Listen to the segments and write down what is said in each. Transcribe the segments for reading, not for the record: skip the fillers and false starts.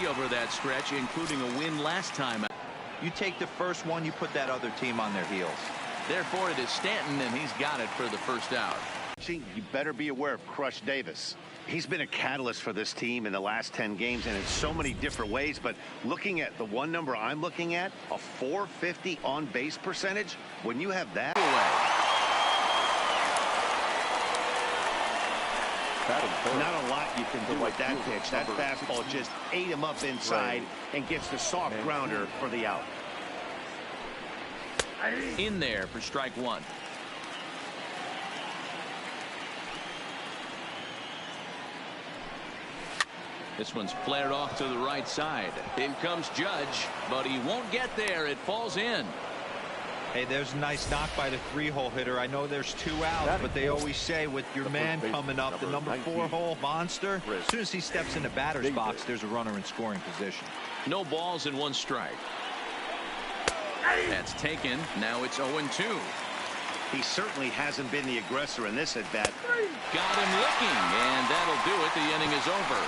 3 over that stretch, including a win last time. You take the first one, you put that other team on their heels. Therefore, it is Stanton, and he's got it for the first out. You better be aware of Crush Davis. He's been a catalyst for this team in the last 10 games and in so many different ways. But looking at the one number I'm looking at, a .450 on base percentage, when you have that not a lot you can do with that pitch. That fastball just ate him up inside and gets the soft grounder for the out. In there for strike 1. This one's flared off to the right side. In comes Judge, but he won't get there. It falls in. Hey, there's a nice knock by the 3-hole hitter. I know there's 2 outs, but they always say with your man coming up, the number 4-hole monster, as soon as he steps in the batter's box, there's a runner in scoring position. No balls and 1 strike. That's taken. Now it's 0-2. He certainly hasn't been the aggressor in this at-bat. Got him looking, and that'll do it. The inning is over.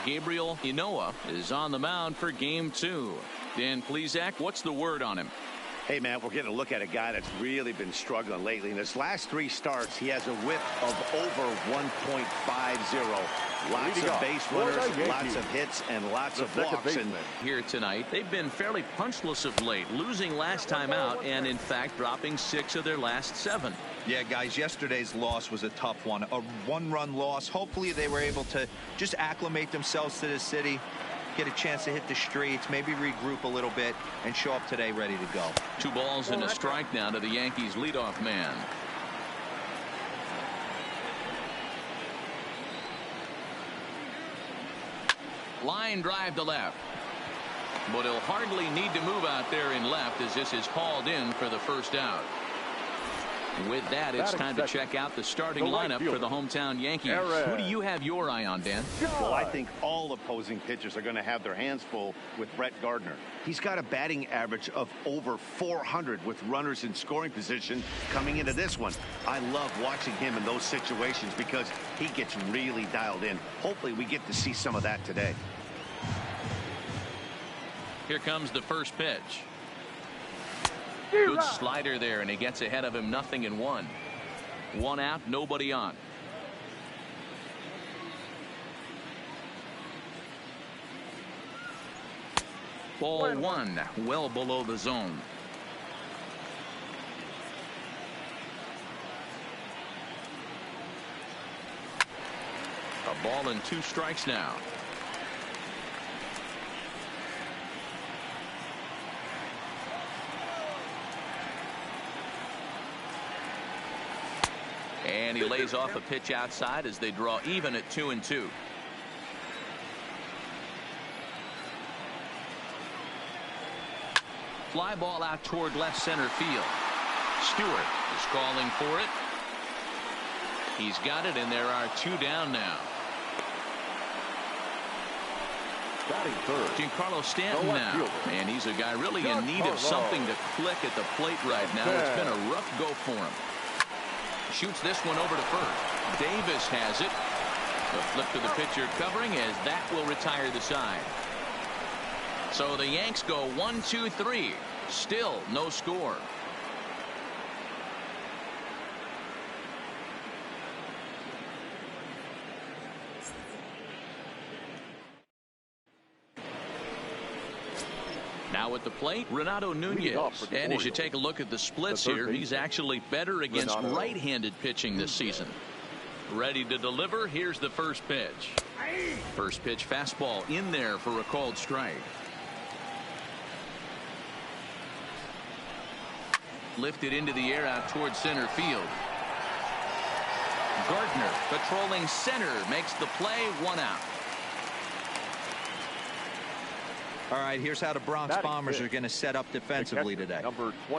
Gabriel Inoa is on the mound for game 2. Dan Plesac, what's the word on him? Hey, man, we're getting a look at a guy that's really been struggling lately. In his last 3 starts, he has a whip of over 1.50. Lots of base runners, lots of hits, and lots of walks. And here tonight, they've been fairly punchless of late, losing last time out and, in fact, dropping 6 of their last 7. Yeah, guys, yesterday's loss was a tough one. A 1-run loss. Hopefully they were able to just acclimate themselves to the city, get a chance to hit the streets, maybe regroup a little bit, and show up today ready to go. 2 balls and a strike now to the Yankees leadoff man. Line drive to left. But he'll hardly need to move out there in left as this is hauled in for the first out. With that, it's time to check out the starting lineup for the hometown Yankees. Who do you have your eye on, Dan? Well, I think all opposing pitchers are going to have their hands full with Brett Gardner. He's got a batting average of over 400 with runners in scoring position coming into this one. I love watching him in those situations because he gets really dialed in. Hopefully we get to see some of that today. Here comes the first pitch. Good slider there, and he gets ahead of him. 0-1. 1 out, nobody on. Ball 1, well below the zone. A ball and 2 strikes now. And he lays off a pitch outside as they draw even at 2-2. Fly ball out toward left center field. Stewart is calling for it. He's got it, and there are 2 down now. Giancarlo Stanton now, and he's a guy really in need of something to click at the plate right now. It's been a rough go for him. Shoots this one over to first. Davis has it. The flip to the pitcher covering as that will retire the side. So the Yanks go 1-2-3. Still no score. Now at the plate, Renato Nunez. And as you take a look at the splits here, he's actually better against right-handed pitching this season. Ready to deliver. Here's the first pitch. First pitch fastball in there for a called strike. Lifted into the air out towards center field. Gardner patrolling center makes the play. 1 out. All right, here's how the Bronx Bombers are going to set up defensively today.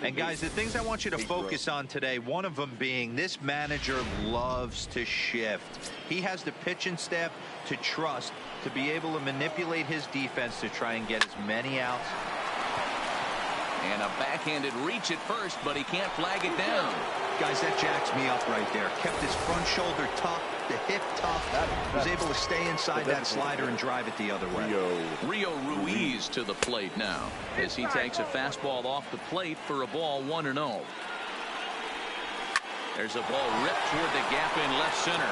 And guys, the things I want you to focus on today, one of them being this manager loves to shift. He has the pitching staff to trust to be able to manipulate his defense to try and get as many outs. And a backhanded reach at first, but he can't flag it down. Guys, that jacks me up right there. Kept his front shoulder tough, the hip tough. Was able to stay inside that slider and drive it the other way. Rio Ruiz to the plate now as he takes a fastball off the plate for a ball 1-0. There's a ball ripped toward the gap in left center.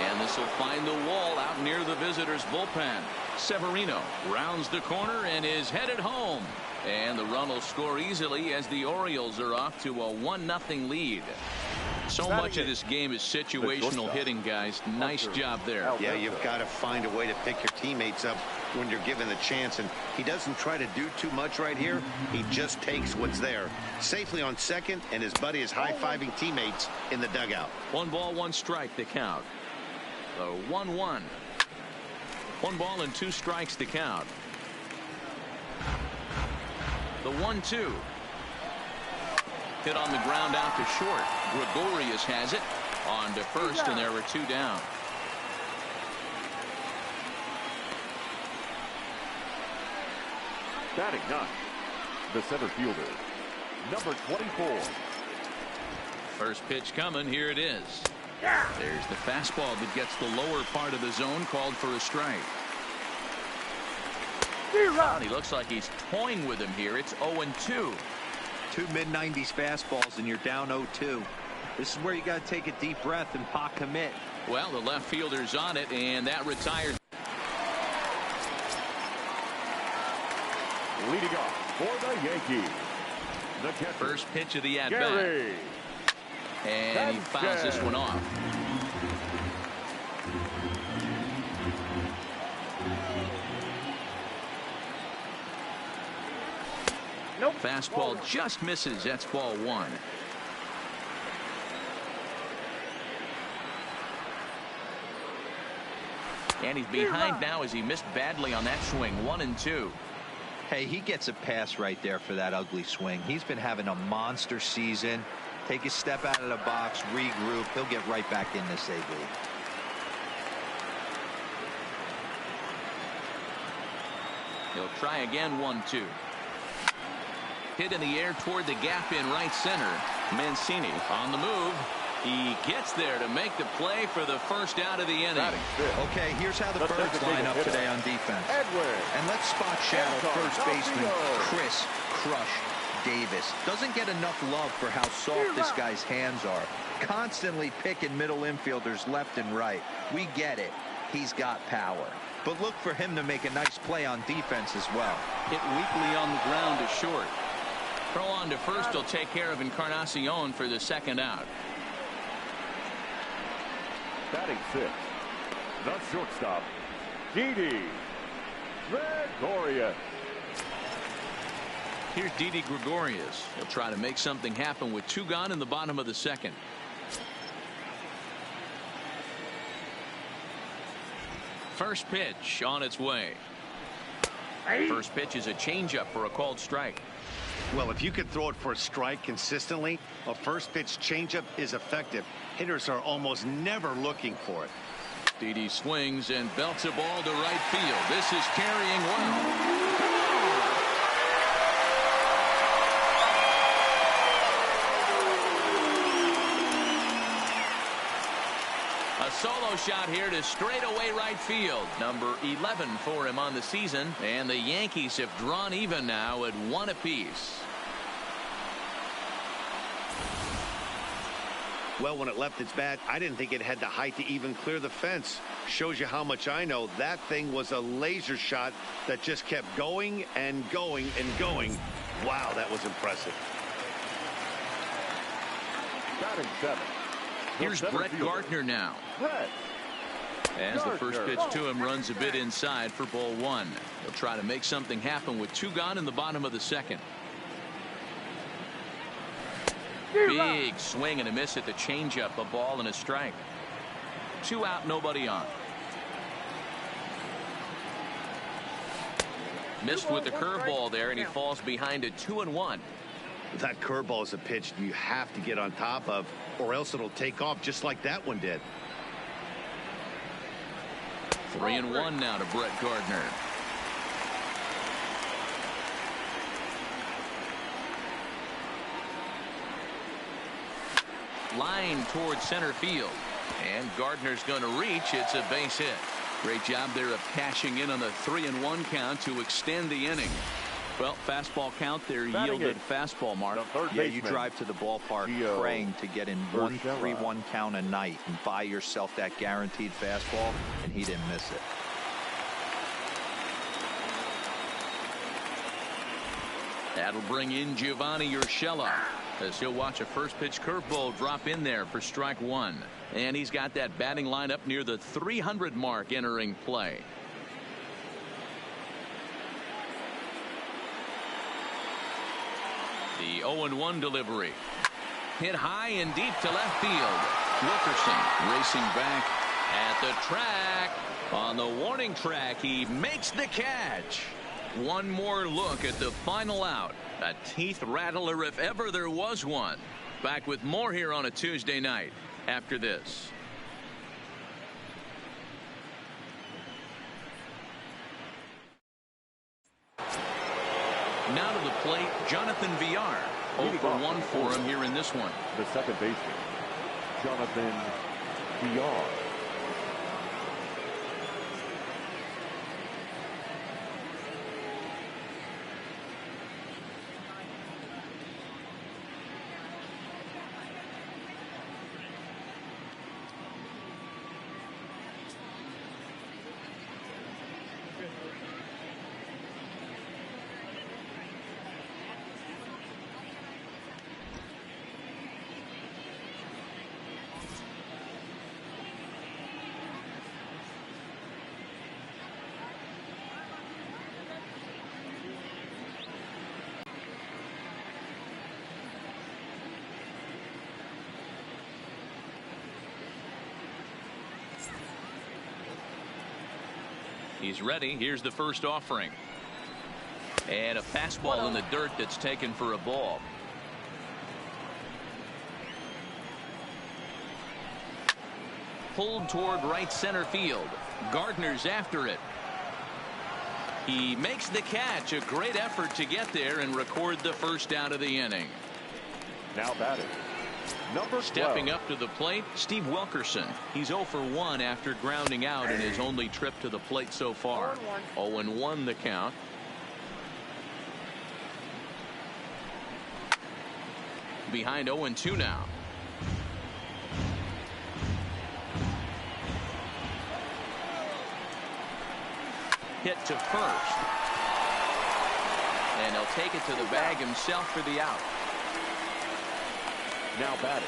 And this will find the wall out near the visitors' bullpen. Severino rounds the corner and is headed home. And the run will score easily as the Orioles are off to a 1-0 lead. So much of this game is situational hitting, guys. Nice job there. Yeah, you've got to find a way to pick your teammates up when you're given the chance. And he doesn't try to do too much right here. He just takes what's there. Safely on second, and his buddy is high-fiving teammates in the dugout. 1 ball, 1 strike to count. The 1-1. 1 ball and 2 strikes to count. The 1-2. Hit on the ground out to short. Gregorius has it on to first, and there were 2 down. Batting 9, the center fielder, number 24. First pitch coming. Here it is. There's the fastball that gets the lower part of the zone, called for a strike. And he looks like he's toying with him here. It's 0-2. 2 mid-90s fastballs and you're down 0-2. This is where you got to take a deep breath and pot commit. Well, the left fielder's on it, and that retired. Leading off for the Yankees, the catcher, First pitch of the at-bat. Cree. And he fouls this one off. Nope. Fastball just misses. That's ball 1. And he's behind now as he missed badly on that swing. 1-2. Hey, he gets a pass right there for that ugly swing. He's been having a monster season. Take a step out of the box, regroup. He'll get right back in this AB. He'll try again. 1-2. Hit in the air toward the gap in right center. Mancini on the move. He gets there to make the play for the first out of the inning. Okay, here's how the Birds line up today on defense. And let's spot shadow first baseman Chris Crush Davis. Doesn't get enough love for how soft this guy's hands are. Constantly picking middle infielders left and right. We get it. He's got power. But look for him to make a nice play on defense as well. Hit weakly on the ground to short. Throw on to first will take care of Encarnacion for the second out. Batting 6, the shortstop, Didi Gregorius. Here's Didi Gregorius. He'll try to make something happen with 2 gone in the bottom of the second. First pitch on its way. First pitch is a changeup for a called strike. Well, if you could throw it for a strike consistently, a first pitch changeup is effective. Hitters are almost never looking for it. Didi swings and belts a ball to right field. This is carrying well. A solo shot here to straightaway right field. Number 11 for him on the season. And the Yankees have drawn even now at 1 apiece. Well, when it left its bat, I didn't think it had the height to even clear the fence. Shows you how much I know. That thing was a laser shot that just kept going and going and going. Wow, that was impressive. Batting 7. Here's Brett Gardner now. As the first pitch to him runs a bit inside for ball 1. He'll try to make something happen with 2 gone in the bottom of the second. Big swing and a miss at the changeup. A ball and a strike. 2 out, nobody on. Missed with the curveball there, and he falls behind at 2-1. That curveball is a pitch you have to get on top of, or else it'll take off just like that one did. 3-1 now to Brett Gardner. line towards center field. And Gardner's going to reach. It's a base hit. Great job there of cashing in on the 3-1 count to extend the inning. Well, fastball count there yielded fastball mark. Yeah, you drive to the ballpark praying to get in 1-3-1 count a night and buy yourself that guaranteed fastball, and he didn't miss it. That'll bring in Giovanni Urshela as he'll watch a first pitch curveball drop in there for strike one. And he's got that batting lineup near the 300 mark entering play. The 0-1 delivery. Hit high and deep to left field. Wilkerson racing back at the track. On the warning track, he makes the catch. One more look at the final out. A teeth rattler if ever there was one. Back with more here on a Tuesday night after this. Now to the plate, Jonathan Villar. 0 for 1 for him here in this one. The second baseman, Jonathan Villar. He's ready. Here's the first offering. And a fastball in the dirt that's taken for a ball. Pulled toward right center field. Gardner's after it. He makes the catch. A great effort to get there and record the first out of the inning. Now batting, number 12. Stepping up to the plate, Steve Wilkerson. He's 0 for 1 after grounding out in his only trip to the plate so far. 0-1 the count. Behind 0-2 now. Hit to first. And he'll take it to the bag himself for the out. Now batting,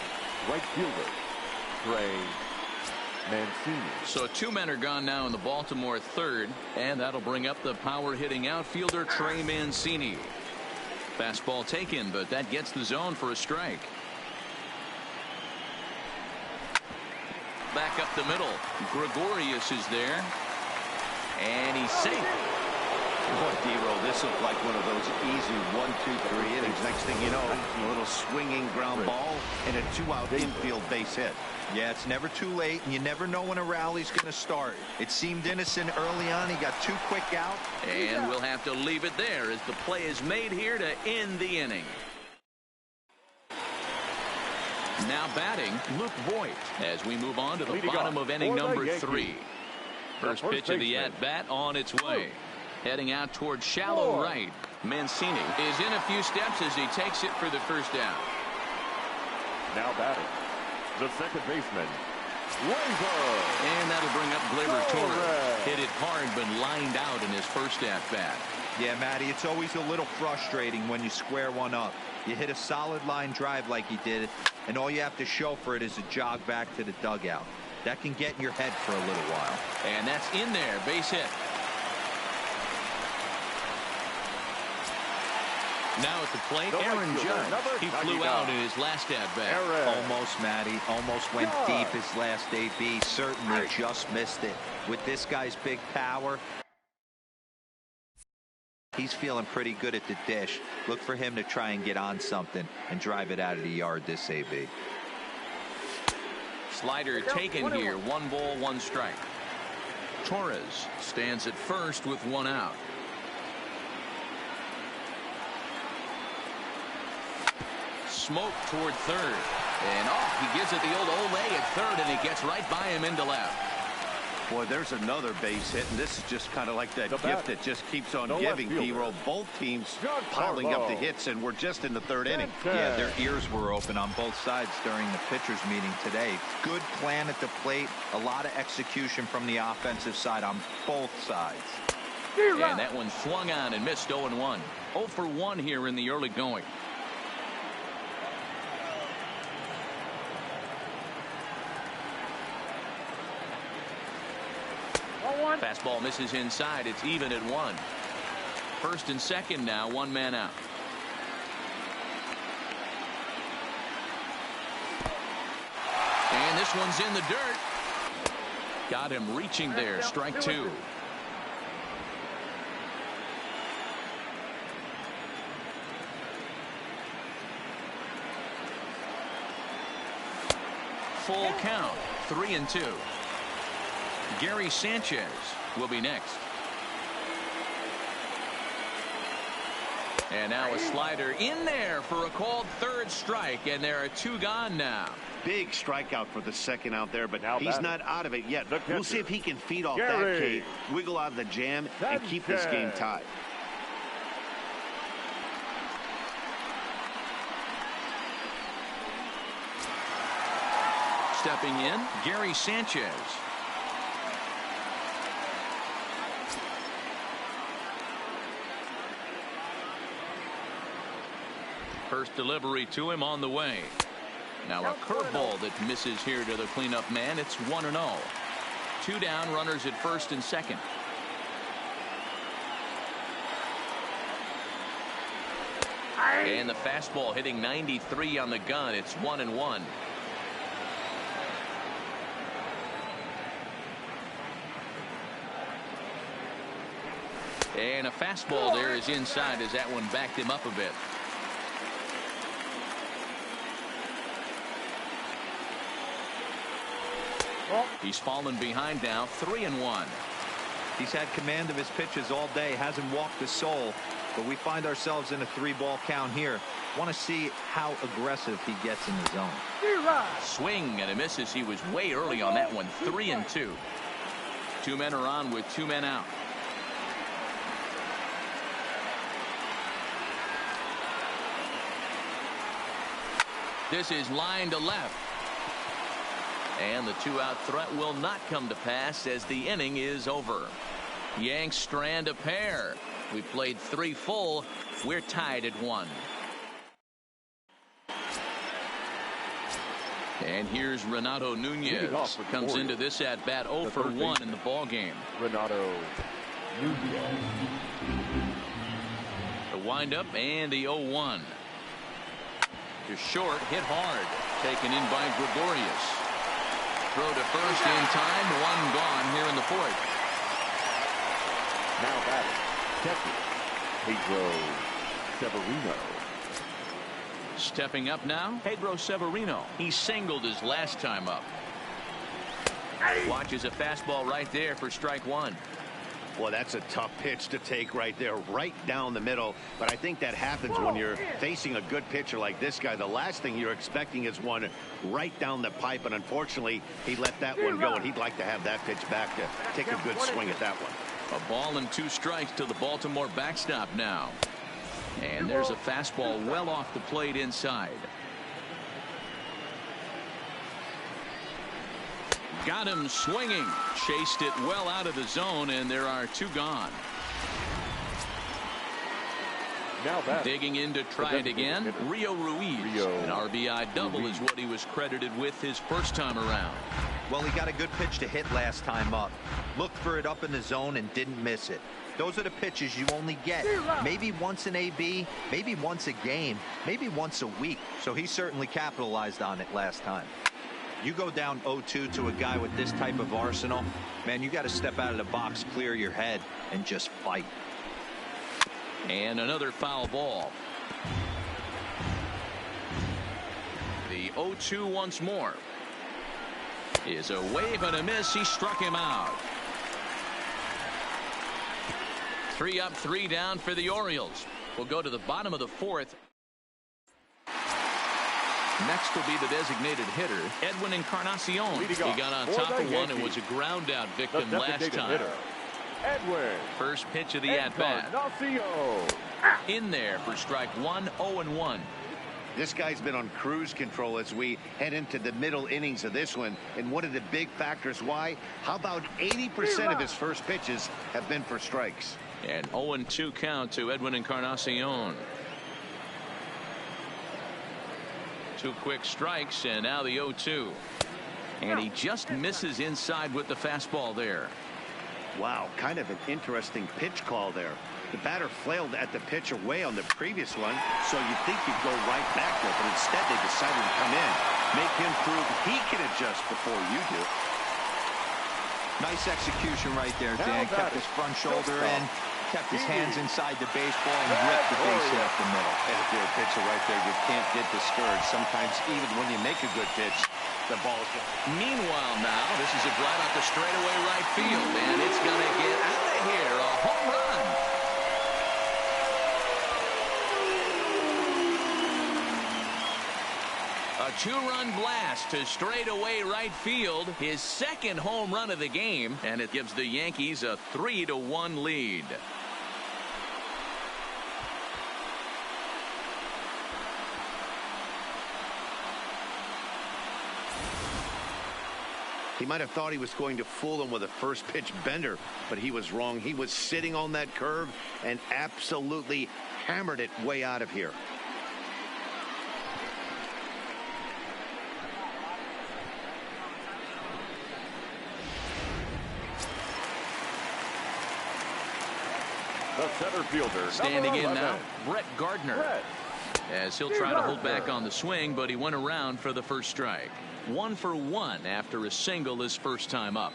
right fielder, cree. So 2 men are gone now in the Baltimore third, and that'll bring up the power hitting outfielder Trey Mancini. Fastball taken, but that gets the zone for a strike. Back up the middle. Gregorius is there, and he's safe. Boy, D-Roll, this looked like one of those easy 1-2-3 innings. Next thing you know, a little swinging ground ball and a 2-out infield base hit. Yeah, it's never too late, and you never know when a rally's going to start. It seemed innocent early on. He got 2 quick out. And we'll have to leave it there as the play is made here to end the inning. Now batting, Luke Voigt, as we move on to the bottom of inning number 3. First pitch of the at-bat on its way. Heading out towards shallow right. Mancini is in a few steps as he takes it for the first down. Now batting, the second baseman, Gleyber. And that'll bring up Gleyber Torres. Hit it hard but lined out in his first at-bat. Yeah, Matty, it's always a little frustrating when you square one up. You hit a solid line drive like he did, and all you have to show for it is a jog back to the dugout. That can get in your head for a little while. And that's in there, base hit. Now at the plate, Aaron Judge. He flew out in his last at-bat. Almost, Matty. Almost went deep his last AB. Certainly just missed it. With this guy's big power, he's feeling pretty good at the dish. Look for him to try and get on something and drive it out of the yard this AB. Slider taken here. 1 ball, 1 strike. Torres stands at first with 1 out. Smoke toward third. And he gives it the old Olay at third, and he gets right by him into left. Boy, there's another base hit, and this is just kind of like that gift that just keeps on giving, P-Roll. Both teams piling up the hits, and we're just in the third inning. Yeah, their ears were open on both sides during the pitchers' meeting today. Good plan at the plate, a lot of execution from the offensive side on both sides. And that one swung on and missed 0-1. 0 for 1 here in the early going. Fastball misses inside. It's even at 1. First and second now, 1 man out. And this one's in the dirt. Got him reaching there. Strike 2. Full count. 3-2. Gary Sanchez will be next. And now a slider in there for a called third strike, and there are 2 gone now. Big strikeout for the second out there, but he's not out of it yet. We'll see if he can feed off that K, wiggle out of the jam, and keep this game tied. Stepping in, Gary Sanchez. First delivery to him on the way. Now a curveball that misses here to the cleanup man. It's 1-0. 2 down, runners at first and second. And the fastball hitting 93 on the gun. It's 1-1. And a fastball there is inside as that one backed him up a bit. He's fallen behind now, 3-1. He's had command of his pitches all day, hasn't walked a soul, but we find ourselves in a 3-ball count here. Want to see how aggressive he gets in the zone. Swing and a miss as he was way early on that one. 3-2. 2 men are on with 2 men out. This is line to left. And the 2-out threat will not come to pass as the inning is over. Yanks strand a pair. We played 3 full. We're tied at 1. And here's Renato Nunez. Comes into this at bat 0 for 1 in the ball game. Renato Nunez. The windup and the 0-1. To short, hit hard. Taken in by Gregorius. Throw to first in time. 1 gone here in the 4th. Now batting, Pedro Severino. Stepping up now, Pedro Severino. He singled his last time up. Watches a fastball right there for strike 1. Well, that's a tough pitch to take right there, right down the middle. But I think that happens when you're facing a good pitcher like this guy. The last thing you're expecting is one right down the pipe. And unfortunately, he let that one go. And he'd like to have that pitch back to take a good swing at that one. A ball and 2 strikes to the Baltimore backstop now. And there's a fastball well off the plate inside. Got him swinging. Chased it well out of the zone, and there are 2 gone. Now digging in to try it again, Rio Ruiz. An RBI double is what he was credited with his first time around. Well, he got a good pitch to hit last time up. Looked for it up in the zone and didn't miss it. Those are the pitches you only get maybe once an AB, maybe once a game, maybe once a week. So he certainly capitalized on it last time. You go down 0-2 to a guy with this type of arsenal, man, you got to step out of the box, clear your head, and just fight. And another foul ball. The 0-2 once more. Is a wave and a miss. He struck him out. 3 up, 3 down for the Orioles. We'll go to the bottom of the 4th. Next will be the designated hitter, Edwin Encarnacion. He got on top of one and was a ground out victim last time. Edwin. First pitch of the at-bat. In there for strike one, 0-1. This guy's been on cruise control as we head into the middle innings of this one. And one of the big factors why, how about 80% of his first pitches have been for strikes? And 0-2 count to Edwin Encarnacion. 2 quick strikes, and now the 0-2. And he just misses inside with the fastball there. Wow, kind of an interesting pitch call there. The batter flailed at the pitch away on the previous one, so you'd think he'd go right back there, but instead they decided to come in, make him prove he can adjust before you do. Nice execution right there, Dan. Kept his front shoulder in, kept his hands inside the baseball, and ripped the base hit up the middle. And if you're a pitcher right there, you can't get discouraged. Sometimes even when you make a good pitch, the ball's going. Meanwhile now, this is a drive out to straightaway right field, and it's going to get out of here. A home run. A 2-run blast to straightaway right field, his second home run of the game, and it gives the Yankees a 3-1 lead. He might have thought he was going to fool them with a first pitch bender, but he was wrong. He was sitting on that curve and absolutely hammered it way out of here. The center fielder. Standing in now, Brett Gardner. As he'll try to hold back on the swing, but he went around for the first strike. 1 for 1 after a single his first time up.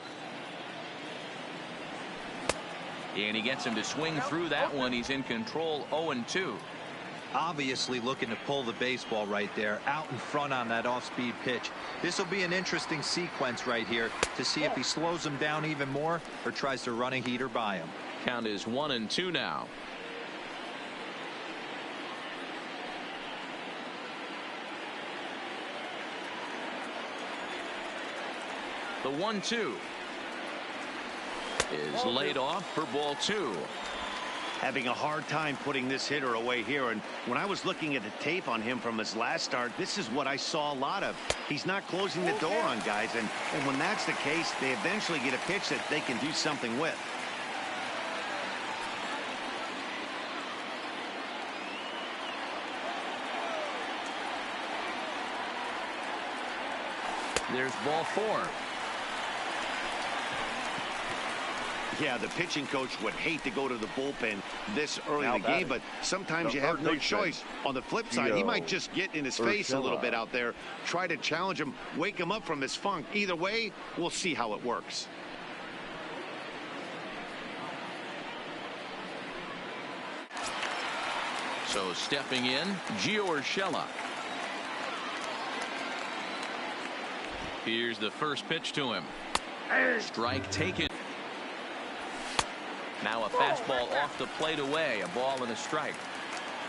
And he gets him to swing through that one. He's in control, 0-2. Obviously looking to pull the baseball right there, out in front on that off-speed pitch. This will be an interesting sequence right here to see if he slows him down even more or tries to run a heater by him. Count is 1-2 now. The 1-2 is laid off for ball 2. Having a hard time putting this hitter away here, and when I was looking at the tape on him from his last start, this is what I saw a lot of. He's not closing the door on guys, and when that's the case, they eventually get a pitch that they can do something with. There's ball 4. Yeah, the pitching coach would hate to go to the bullpen this early in the game, but sometimes you have no choice. On the flip side, he might just get in his face a little bit out there, try to challenge him, wake him up from his funk. Either way, we'll see how it works. So stepping in, Gio Urshela. Here's the first pitch to him. Strike taken. Now a fastball off the plate away, a ball and a strike.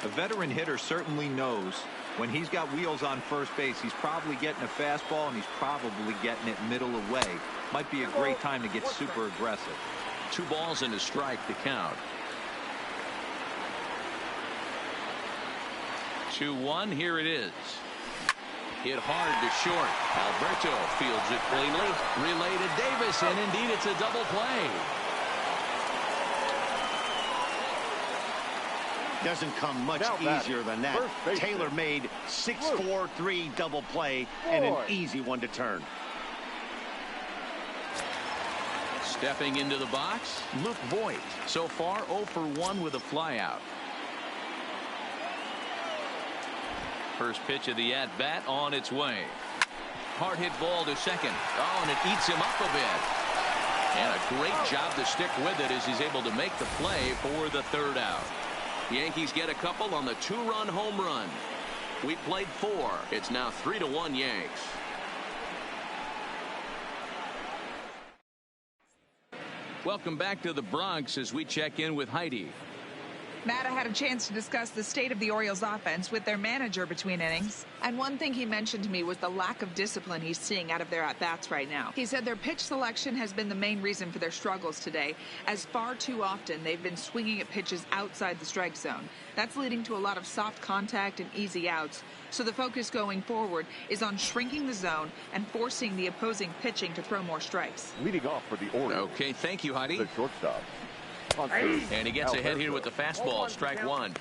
A veteran hitter certainly knows when he's got wheels on first base, he's probably getting a fastball and he's probably getting it middle away. Might be a great time to get super aggressive. 2 balls and a strike to count. 2-1, here it is. Hit hard to short. Alberto fields it cleanly. Relay to Davis, and indeed it's a double play. Doesn't come much easier than that. Taylor made 6-4-3 double play and an easy one to turn. Stepping into the box, Luke Voigt. So far 0 for 1 with a flyout. First pitch of the at-bat on its way. Hard hit ball to second. Oh, and it eats him up a bit. And a great job to stick with it as he's able to make the play for the 3rd out. Yankees get a couple on the 2-run home run. We played 4. It's now 3-1 Yanks. Welcome back to the Bronx as we check in with Heidi. Matt, I had a chance to discuss the state of the Orioles offense with their manager between innings. And one thing he mentioned to me was the lack of discipline he's seeing out of their at-bats right now. He said their pitch selection has been the main reason for their struggles today, as far too often they've been swinging at pitches outside the strike zone. That's leading to a lot of soft contact and easy outs. So the focus going forward is on shrinking the zone and forcing the opposing pitching to throw more strikes. Leading off for the Orioles. Okay, thank you, Heidi. The shortstop. And he gets ahead here with the fastball, strike one.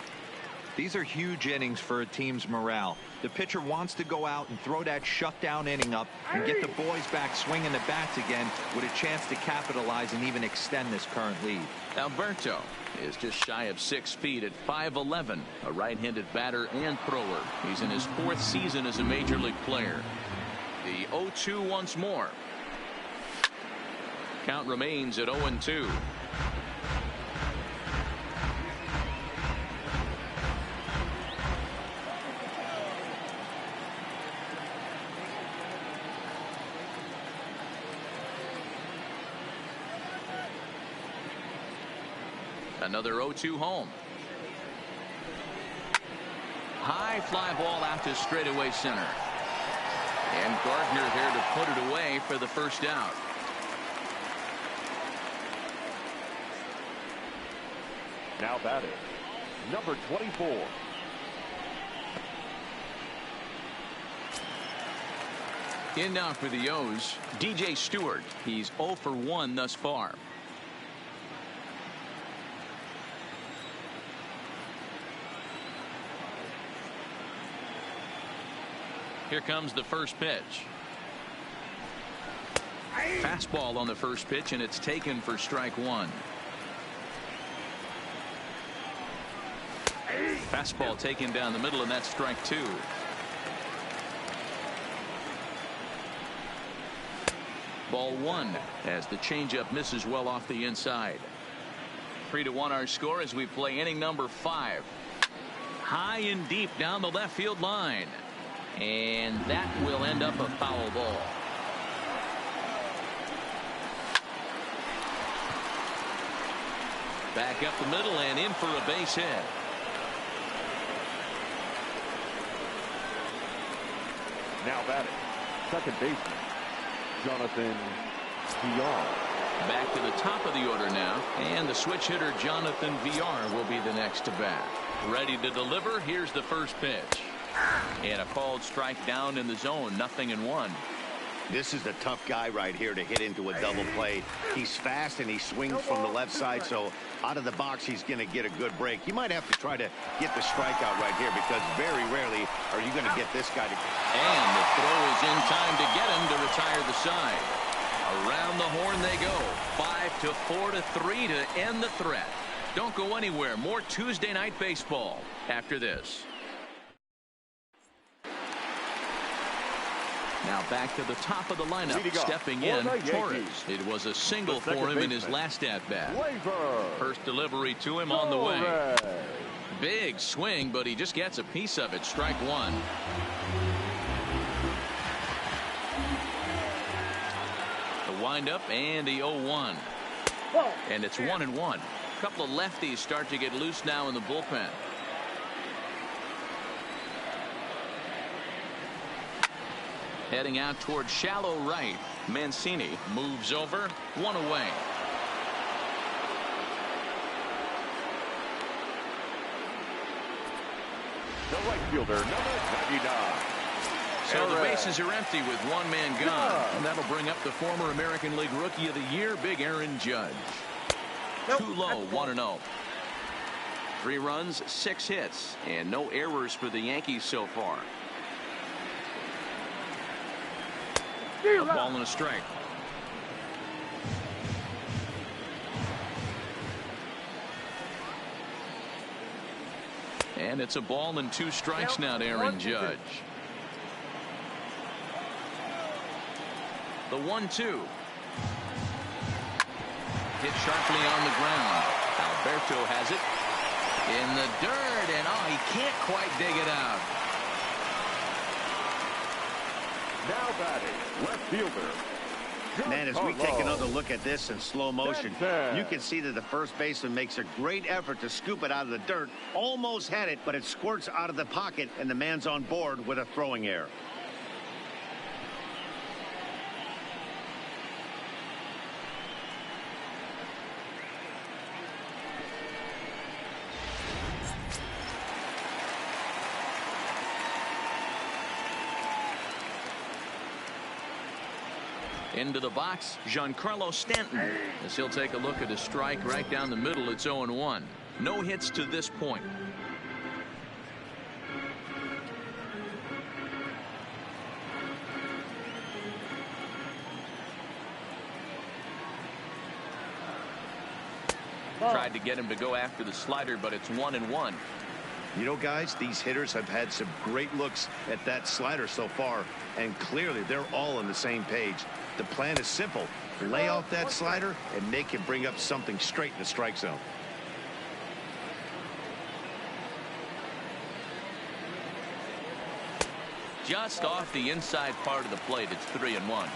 These are huge innings for a team's morale. The pitcher wants to go out and throw that shutdown inning up and get the boys back swinging the bats again with a chance to capitalize and even extend this current lead. Alberto is just shy of 6 feet at 5'11", a right-handed batter and thrower. He's in his 4th season as a major league player. The 0-2 once more. Count remains at 0-2. Another 0-2 home. High fly ball out to straightaway center. And Gardner there to put it away for the first out. Now batting, number 24. In now for the O's, DJ Stewart. He's 0 for 1 thus far. Here comes the first pitch. Fastball on the first pitch, and it's taken for strike one. Fastball taken down the middle, and that's strike two. Ball one as the changeup misses well off the inside. 3-1 our score as we play inning number 5. High and deep down the left field line. And that will end up a foul ball. Back up the middle and in for a base hit. Now batting, second baseman, Jonathan Villar. Back to the top of the order now. And the switch hitter Jonathan Villar will be the next to bat. Ready to deliver. Here's the first pitch. And a called strike down in the zone, 0-1. This is a tough guy right here to hit into a double play. He's fast and he swings from the left side, so out of the box he's going to get a good break. You might have to try to get the strikeout right here because very rarely are you going to get this guy to. And the throw is in time to get him to retire the side. Around the horn they go. 5-4-3 to end the threat. Don't go anywhere. More Tuesday night baseball after this. Now back to the top of the lineup. Stepping in, Torres. It was a single for him in his last at-bat. First delivery to him on the way. Big swing, but he just gets a piece of it. Strike one. The windup and the 0-1. And it's 1-1. A couple of lefties start to get loose now in the bullpen. Heading out toward shallow right. Mancini moves over. One away. The right fielder, number 99. So the bases are empty with one man gone. And that'll bring up the former American League Rookie of the Year, Big Aaron Judge. Too low, 1-0. 3 runs, 6 hits, and no errors for the Yankees so far. A ball and a strike. And it's a ball and 2 strikes now to Aaron Judge. The 1-2. Hit sharply on the ground. Alberto has it in the dirt, and oh, he can't quite dig it out. Now batting, left fielder, Man, as we take another look at this in slow motion, you can see that the first baseman makes a great effort to scoop it out of the dirt. Almost had it, but it squirts out of the pocket, and the man's on board with a throwing error. Into the box, Giancarlo Stanton, as he'll take a look at a strike right down the middle. It's 0-1. No hits to this point. Tried to get him to go after the slider, but it's 1-1. You know, guys, these hitters have had some great looks at that slider so far, and clearly they're all on the same page. The plan is simple. Lay off that slider and make him bring up something straight in the strike zone. Just off the inside part of the plate, it's 3-1.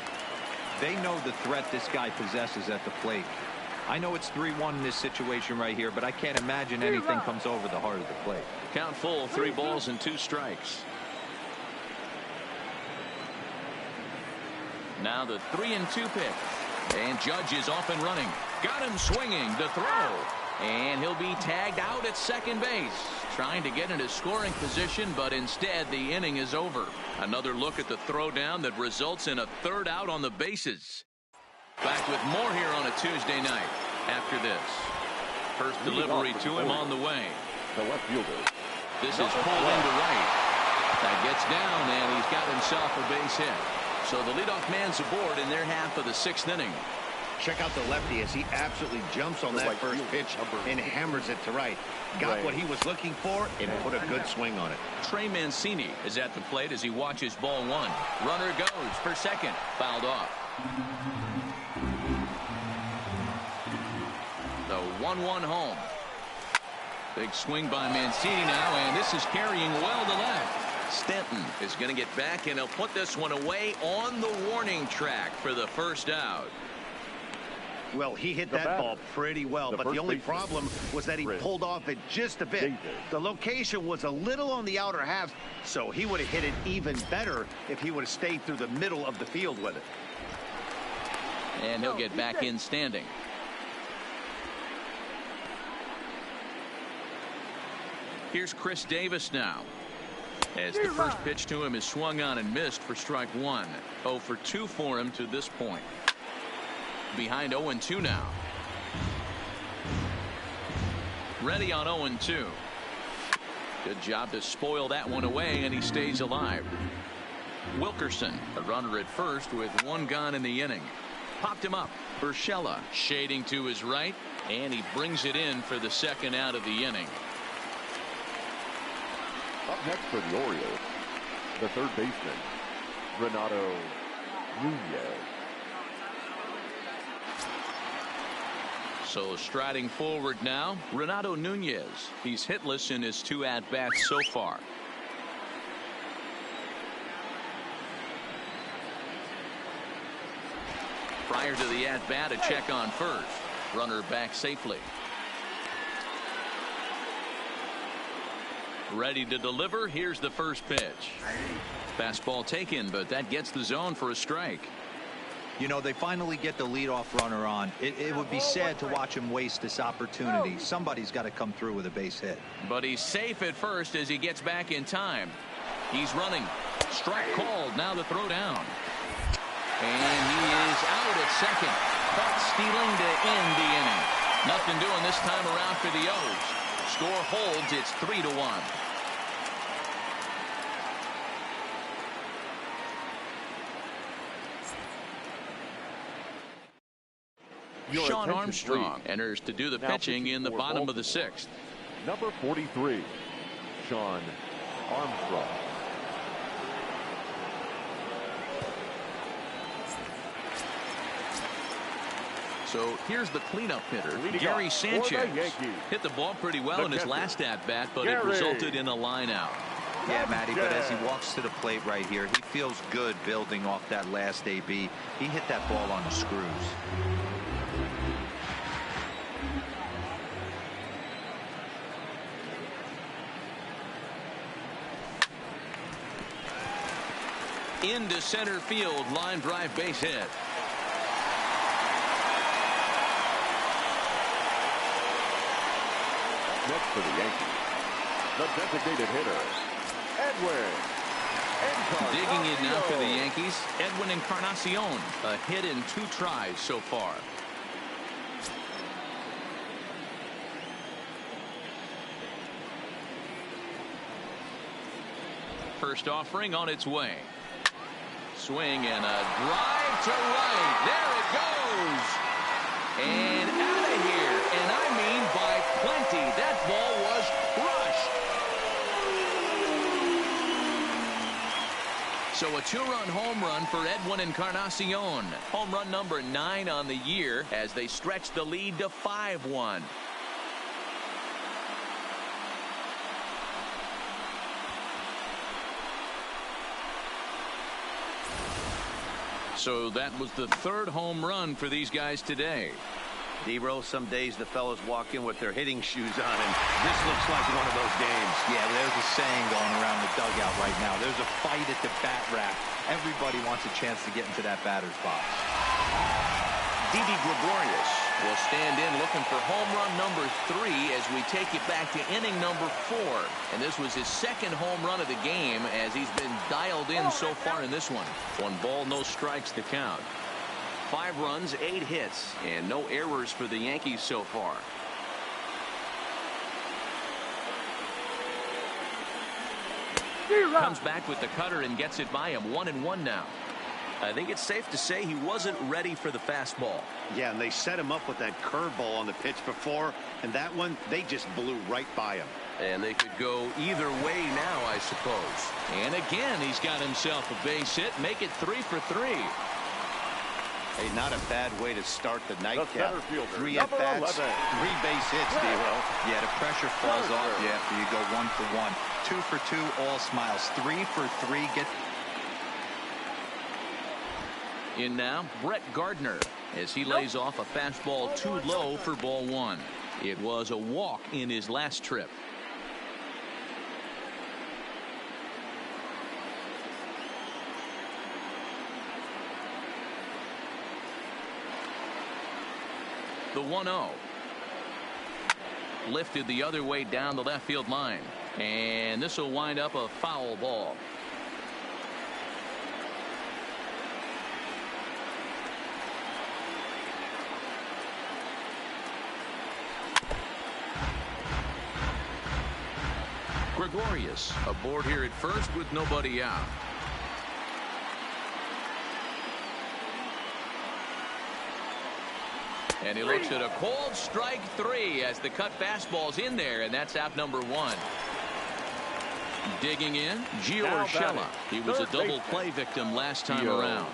They know the threat this guy possesses at the plate. I know it's 3-1 in this situation right here, but I can't imagine anything comes over the heart of the plate. Count full, 3 balls and 2 strikes. Now the 3-2 pitch. And Judge is off and running. Got him swinging. The throw. And he'll be tagged out at second base. Trying to get into scoring position, but instead the inning is over. Another look at the throwdown that results in a 3rd out on the bases. Back with more here on a Tuesday night after this. First delivery to him on the way. The left fielder. This is pulled into right. That gets down, and he's got himself a base hit. So the leadoff man's aboard in their half of the 6th inning. Check out the lefty as he absolutely jumps on that first pitch and hammers it to right. Got what he was looking for and put a good swing on it. Trey Mancini is at the plate as he watches ball 1. Runner goes for second. Fouled off. The 1-1 home. Big swing by Mancini now, and this is carrying well to left. Stanton is going to get back, and he'll put this one away on the warning track for the 1st out. Well, he hit that ball pretty well, but the only problem was that he pulled off it just a bit. The location was a little on the outer half, so he would have hit it even better if he would have stayed through the middle of the field with it. And he'll get back in standing. Here's Chris Davis now, as the first pitch to him is swung on and missed for strike 1. 0 for 2 for him to this point. Behind 0-2 now. Ready on 0-2. Good job to spoil that one away, and he stays alive. Wilkerson, a runner at first with 1 gone in the inning. Popped him up. Urshela shading to his right, and he brings it in for the 2nd out of the inning. Up next for the Orioles, the 3rd baseman, Renato Nunez. So striding forward now, Renato Nunez. He's hitless in his 2 at-bats so far. Prior to the at-bat, a check on first. Runner back safely. Ready to deliver. Here's the first pitch. Fastball taken, but that gets the zone for a strike. You know, they finally get the leadoff runner on. It would be sad to watch him waste this opportunity. Somebody's got to come through with a base hit. But he's safe at first as he gets back in time. He's running. Strike called. Now the throw down. And he is out at second. Caught stealing to end the inning. Nothing doing this time around for the O's. Score holds. It's 3-1. Sean Armstrong enters to do the pitching in the bottom of the 6th. Number 43, Sean Armstrong. So here's the cleanup hitter, Gary Sanchez. Hit the ball pretty well in his last at-bat, but it resulted in a line out. Yeah, Matty, but as he walks to the plate right here, he feels good building off that last AB. He hit that ball on the screws. Into center field, line drive, base hit. Next for the Yankees, the designated hitter, Edwin Encarnacion. Digging in now for the Yankees, Edwin Encarnacion. A hit in 2 tries so far. First offering on its way. Swing and a drive to right. There it goes. And out of here. And I mean by plenty. That ball was crushed. So a 2-run home run for Edwin Encarnacion. Home run number 9 on the year as they stretch the lead to 5-1. So that was the 3rd home run for these guys today. D-Roll, some days the fellas walk in with their hitting shoes on, and this looks like one of those games. Yeah, there's a saying going around the dugout right now. There's a fight at the bat rack. Everybody wants a chance to get into that batter's box. Didi Gregorius will stand in looking for home run number 3 as we take it back to inning number 4. And this was his 2nd home run of the game as he's been dialed in so far in this one. 1 ball, no strikes to count. 5 runs, 8 hits, and no errors for the Yankees so far. Comes back with the cutter and gets it by him. 1-1 now. I think it's safe to say he wasn't ready for the fastball. Yeah, and they set him up with that curveball on the pitch before, and that one, they just blew right by him. And they could go either way now, I suppose. And again, he's got himself a base hit. Make it 3 for 3. Hey, not a bad way to start the The nightcap. center fielder, 3 number at-bats, 11. 3 base hits, D-Roll. Yeah, the pressure falls off you after you go 1 for 1. 2 for 2, all smiles. 3 for 3, get... In now, Brett Gardner as he lays off a fastball too low for ball 1. It was a walk in his last trip. The 1-0. Lifted the other way down the left field line. And this will wind up a foul ball. Gregorius aboard here at first with nobody out. And he looks at a cold strike 3 as the cut fastball's in there, and that's out number 1. Digging in, Gio Urshela. He was a double play victim last time around.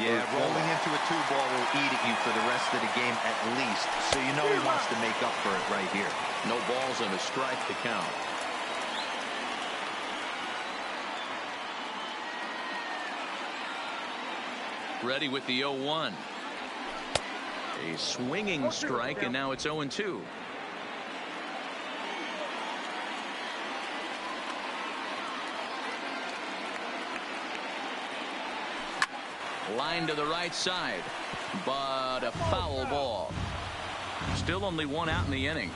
Yeah, rolling into a 2-ball will eat at you for the rest of the game at least, so you know he wants to make up for it right here. No balls and a strike to count. Ready with the 0-1. A swinging strike, and now it's 0-2. Line to the right side, but a foul ball. Still only 1 out in the inning.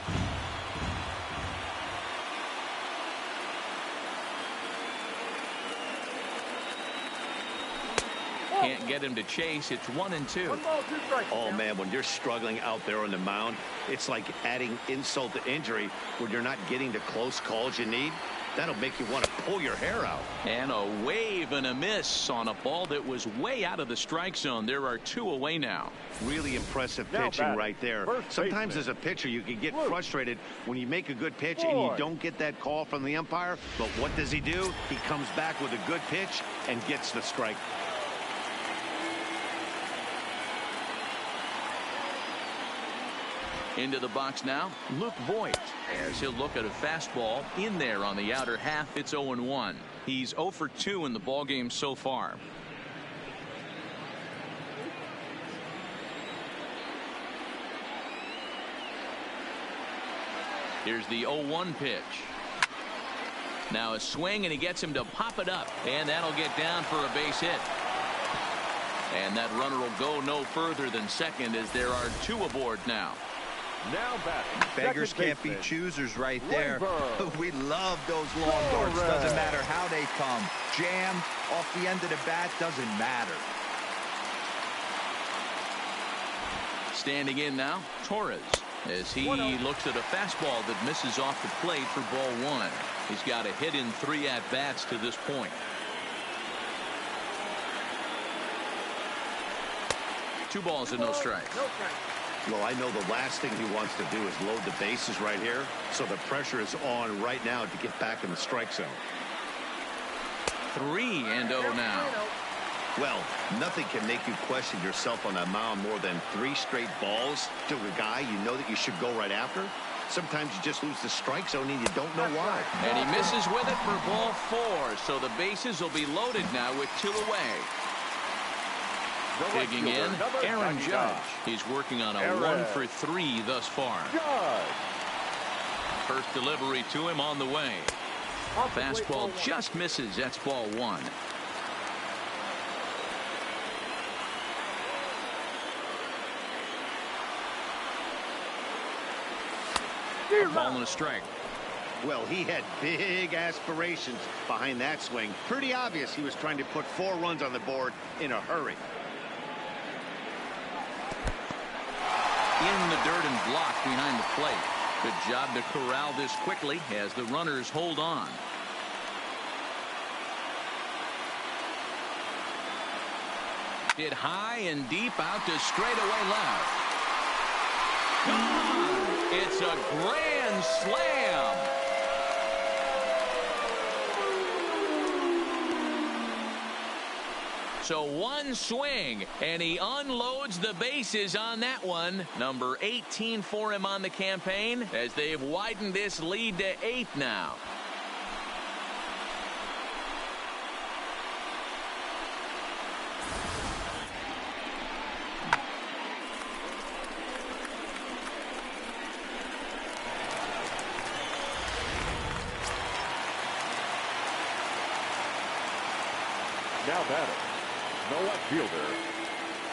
Can't get him to chase. It's 1-2. Oh, man, when you're struggling out there on the mound, it's like adding insult to injury when you're not getting the close calls you need. That'll make you want to pull your hair out. And a wave and a miss on a ball that was way out of the strike zone. There are 2 away now. Really impressive pitching right there. Sometimes as a pitcher, you can get frustrated when you make a good pitch and you don't get that call from the umpire. But what does he do? He comes back with a good pitch and gets the strike. Into the box now, Luke Voigt, as he'll look at a fastball in there on the outer half. It's 0-1. He's 0 for 2 in the ballgame so far. Here's the 0-1 pitch. Now a swing, and he gets him to pop it up, and that'll get down for a base hit. And that runner will go no further than second, as there are 2 aboard now. Now batting. Beggars can't be choosers right there. We love those long darts. Doesn't matter how they come. Jammed off the end of the bat, doesn't matter. Standing in now, Torres, as he looks at a fastball that misses off the plate for ball 1. He's got a hit in 3 at-bats to this point. 2 balls and no strikes. Well, I know the last thing he wants to do is load the bases right here, so the pressure is on right now to get back in the strike zone. 3-0 now. Well, nothing can make you question yourself on a mound more than 3 straight balls to a guy you know that you should go right after. Sometimes you just lose the strike zone and you don't know why. And he misses with it for ball 4, so the bases will be loaded now with 2 away. Digging in, Aaron Judge. He's working on a 1 for 3 thus far. First delivery to him on the way. Fastball just misses. That's ball 1. A ball and a strike. Well, he had big aspirations behind that swing. Pretty obvious he was trying to put 4 runs on the board in a hurry. In the dirt and blocked behind the plate. Good job to corral this quickly as the runners hold on. Hit high and deep out to straightaway left. Gone! It's a grand slam. So 1 swing, and he unloads the bases on that one. Number 18 for him on the campaign, as they've widened this lead to 8 now. Now batting, no outfielder,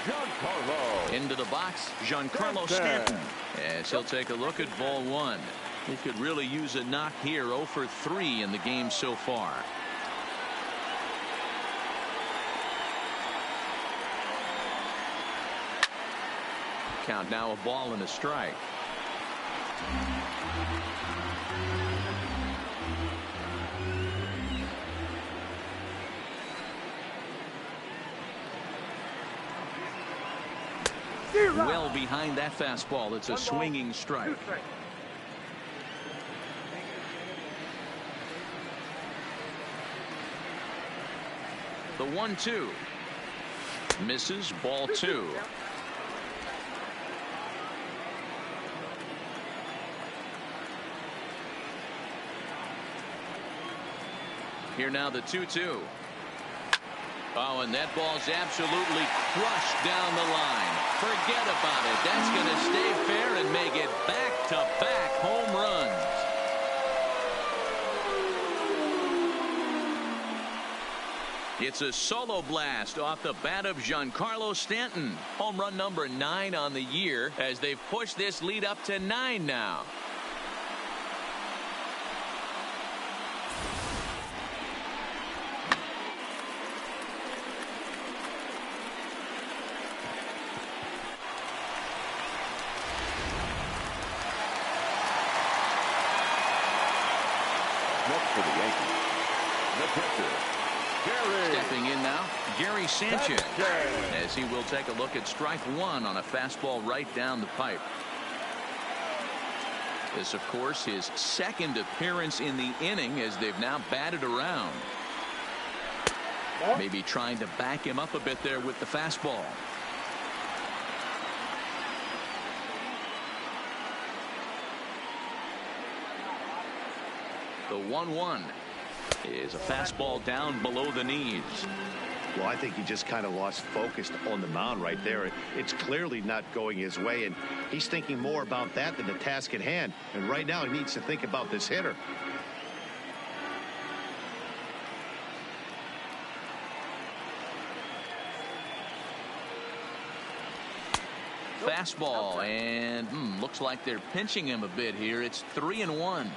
Giancarlo. Into the box, Giancarlo Stanton, as he'll take a look at ball 1. He could really use a knock here. 0 for 3 in the game so far. Count now, a ball and a strike. Well behind that fastball. It's a swinging strike. The 1-2 misses, ball 2. Here now the 2-2. Oh, and that ball's absolutely crushed down the line. Forget about it. That's going to stay fair and make it back-to-back home runs. It's a solo blast off the bat of Giancarlo Stanton. Home run number 9 on the year, as they've pushed this lead up to 9 now. For the Yankees, the pitcher, Stepping in now, Gary Sanchez, as he will take a look at strike 1 on a fastball right down the pipe. This, of course, his 2nd appearance in the inning, as they've now batted around. Maybe trying to back him up a bit there with the fastball. The 1-1 is a fastball down below the knees. Well, I think he just kind of lost focus on the mound right there. It's clearly not going his way, and he's thinking more about that than the task at hand. And right now, he needs to think about this hitter. Fastball, and looks like they're pinching him a bit here. It's 3-1.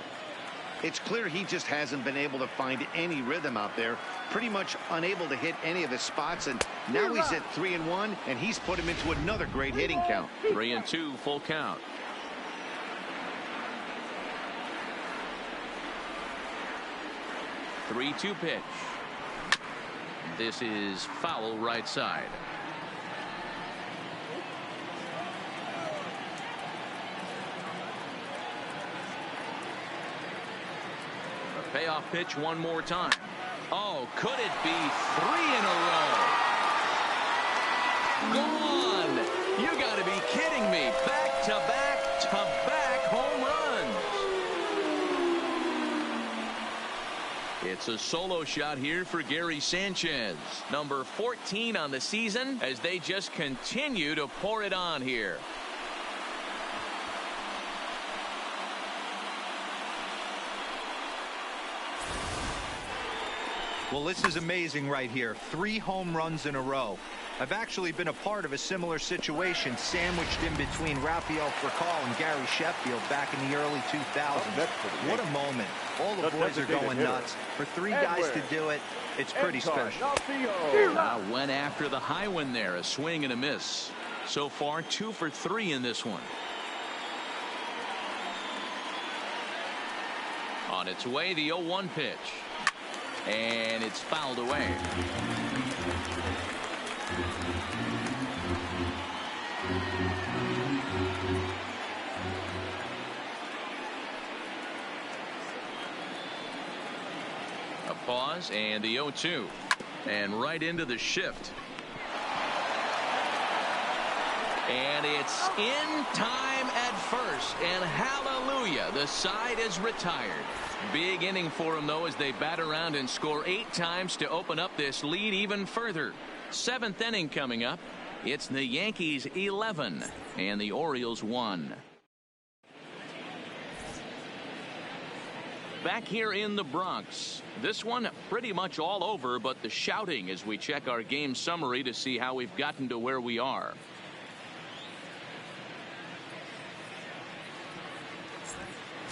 It's clear he just hasn't been able to find any rhythm out there. Pretty much unable to hit any of his spots, and now he's at 3-1, and he's put him into another great hitting count. 3-2, full count. The 3-2 pitch. This is foul right side. Payoff pitch one more time. Oh, could it be 3 in a row? Gone! You got to be kidding me. Back-to-back home runs. It's a solo shot here for Gary Sanchez. Number 14 on the season as they just continue to pour it on here. Well, this is amazing right here. 3 home runs in a row. I've actually been a part of a similar situation sandwiched in between Rafael Furcal and Gary Sheffield back in the early 2000s. What a moment. All the boys are going nuts. For 3 guys to do it, it's pretty special. Went after the high one there. A swing and a miss. So far, 2 for 3 in this one. On its way, the 0-1 pitch. And it's fouled away. A pause and the 0-2. And right into the shift. And it's in time at first. And hallelujah, the side is retired. Big inning for them, though, as they bat around and score 8 times to open up this lead even further. 7th inning coming up. It's the Yankees 11 and the Orioles 1. Back here in the Bronx. This one pretty much all over, but the shouting as we check our game summary to see how we've gotten to where we are.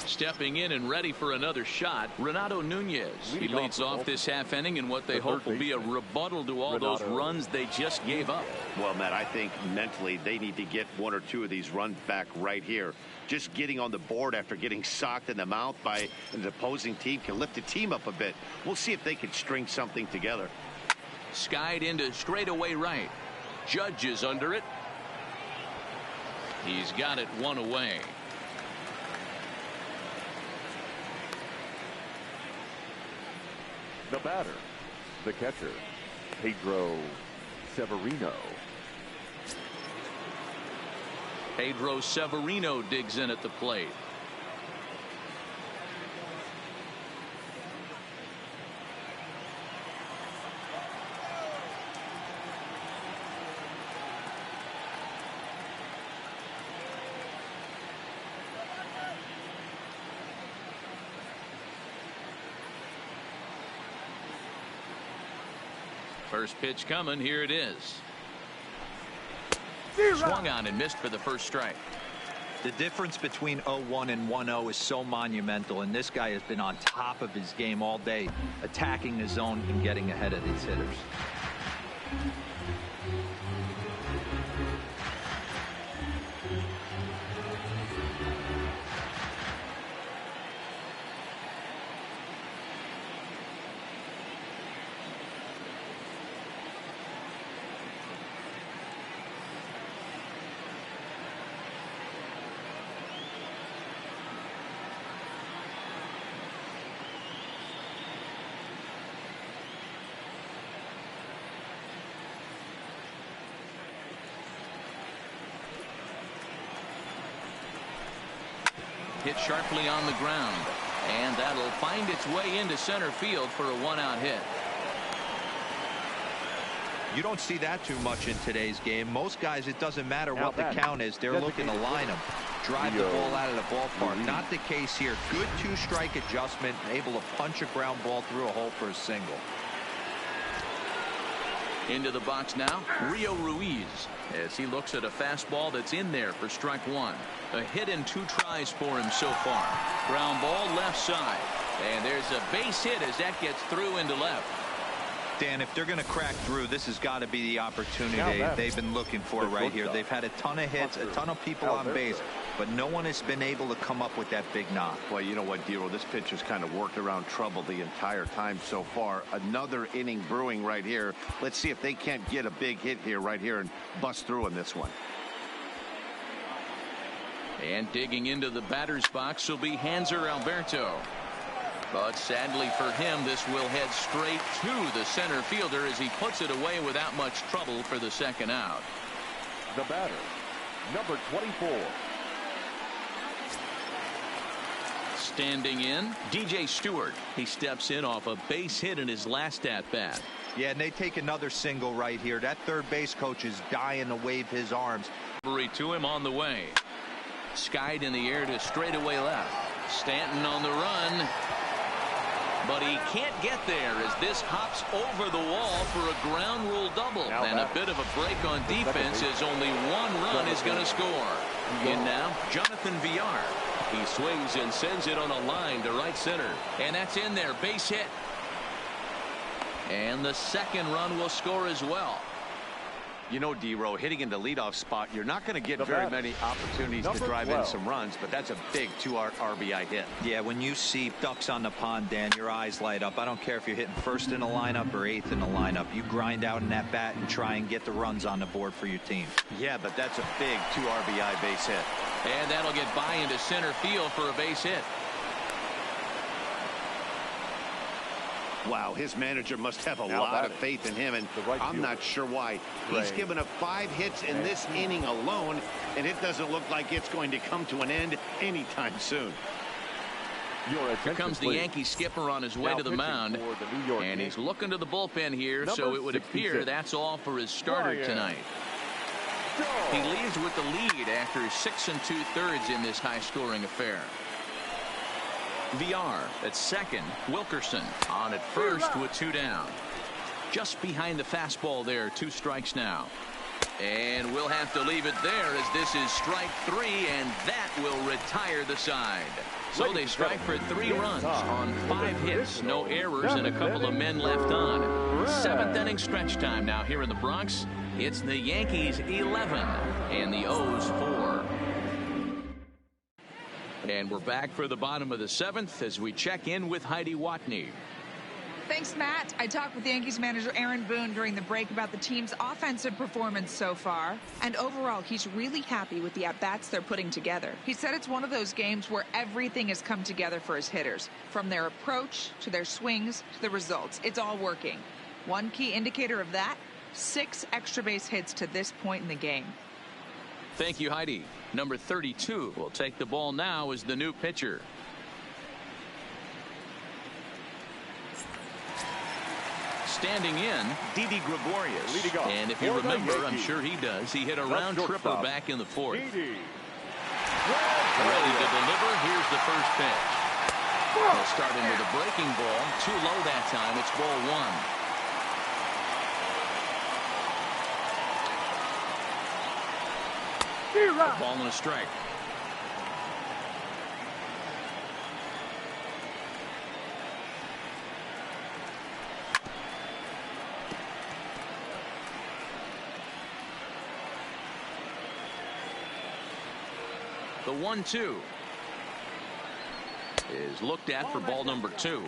Stepping in and ready for another shot, Renato Nunez. He leads off this half inning in what they hope will be a rebuttal to all those runs they just gave up. Well, Matt, I think mentally they need to get 1 or 2 of these runs back right here. Just getting on the board after getting socked in the mouth by an opposing team can lift the team up a bit. We'll see if they can string something together. Skied into straightaway right. Judge is under it. He's got it 1 away. The batter, the catcher, Pedro Severino. Pedro Severino digs in at the plate. First pitch coming. Here it is. Swung on and missed for the first strike. The difference between 0-1 and 1-0 is so monumental, and this guy has been on top of his game all day, attacking the zone and getting ahead of these hitters. Hit sharply on the ground. And that'll find its way into center field for a one-out hit. You don't see that too much in today's game. Most guys, it doesn't matter what the count is. They're looking to line them, drive the ball out of the ballpark. Not the case here. Good two-strike adjustment, able to punch a ground ball through a hole for a single. Into the box now, Rio Ruiz, as he looks at a fastball that's in there for strike one. A hit in 2 tries for him so far. Ground ball left side. And there's a base hit as that gets through into left. Dan, if they're going to crack through, this has got to be the opportunity they've been looking for right here. They've had a ton of hits, a ton of people on base, but no one has been able to come up with that big knock. Well, you know what, Dero, this pitcher's kind of worked around trouble the entire time so far. Another inning brewing right here. Let's see if they can't get a big hit here right here and bust through in this one. And digging into the batter's box will be Hanser Alberto. But sadly for him, this will head straight to the center fielder as he puts it away without much trouble for the second out. The batter, number 24. Standing in, DJ Stewart. He steps in off a base hit in his last at-bat. Yeah, and they take another single right here. That third base coach is dying to wave his arms. To him on the way. Skied in the air to straightaway left. Stanton on the run. But he can't get there as this hops over the wall for a ground rule double. And a bit of a break on defense as only one run is going to score. In now, Jonathan Villar. He swings and sends it on a line to right center. And that's in there, base hit. And the second run will score as well. You know, Dero, hitting in the leadoff spot, you're not going to get very many opportunities to drive in some runs, but that's a big 2 RBI hit. Yeah, when you see ducks on the pond, Dan, your eyes light up. I don't care if you're hitting first in the lineup or 8th in the lineup. You grind out in that bat and try and get the runs on the board for your team. Yeah, but that's a big 2 RBI base hit. And that'll get by into center field for a base hit. Wow, his manager must have a lot of faith in him, and I'm not sure why. He's given up 5 hits in this inning alone, and it doesn't look like it's going to come to an end anytime soon. Here comes the Yankee skipper on his way to the mound, and he's looking to the bullpen here, so it would appear that's all for his starter tonight. He leaves with the lead after 6 2/3 in this high-scoring affair. Villar at second. Wilkerson on at first with 2 down. Just behind the fastball there. 2 strikes now. And we'll have to leave it there as this is strike 3, and that will retire the side. So they strike for 3 runs on 5 hits. No errors and a couple of men left on. 7th inning stretch time now here in the Bronx. It's the Yankees 11 and the O's 4. And we're back for the bottom of the 7th as we check in with Heidi Watney. Thanks, Matt. I talked with Yankees manager Aaron Boone during the break about the team's offensive performance so far. And overall, he's really happy with the at-bats they're putting together. He said it's one of those games where everything has come together for his hitters. From their approach to their swings to the results. It's all working. One key indicator of that, 6 extra base hits to this point in the game. Thank you, Heidi. Number 32 will take the ball now as the new pitcher. Standing in, Didi Gregorius. And if you remember, I'm sure he does, he hit a round tripper back in the 4th. Ready to deliver. Here's the first pitch. They'll start in with a breaking ball. Too low that time. It's ball 1. A ball and a strike. The 1-2 is looked at for ball number 2.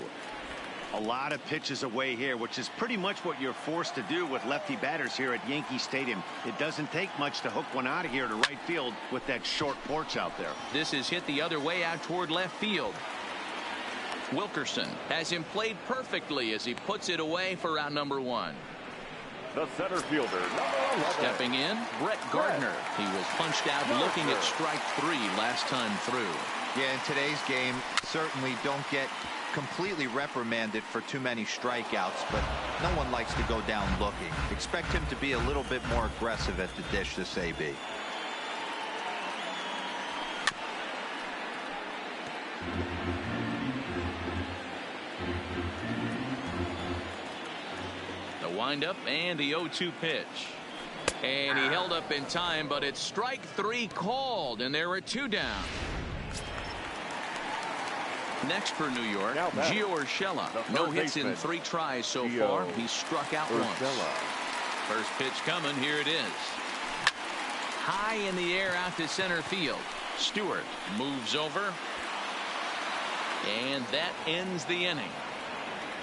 A lot of pitches away here, which is pretty much what you're forced to do with lefty batters here at Yankee Stadium. It doesn't take much to hook one out of here to right field with that short porch out there. This is hit the other way out toward left field. Wilkerson has him played perfectly as he puts it away for out number 1. The center fielder, number 11. Stepping in, Brett Gardner. He was punched out looking at strike 3 last time through. Yeah, in today's game, certainly don't get completely reprimanded for too many strikeouts, but no one likes to go down looking. Expect him to be a little bit more aggressive at the dish this AB. The windup and the 0-2 pitch. And he held up in time, but it's strike 3 called, and there are 2 down. Next for New York, Gio Urshela. No hits in 3 tries so far. He's struck out once. First pitch coming. Here it is. High in the air out to center field. Stewart moves over. And that ends the inning.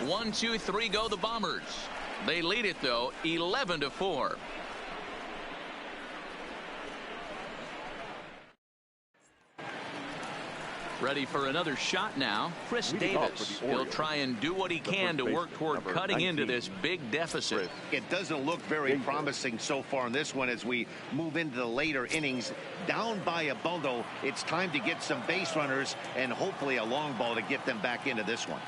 1, 2, 3 go the Bombers. They lead it, though, 11-4. Ready for another shot now. Chris Davis. He'll try and do what he can to work toward cutting into this big deficit. It doesn't look very promising so far in this one as we move into the later innings. Down by a bundle, it's time to get some base runners and hopefully a long ball to get them back into this one.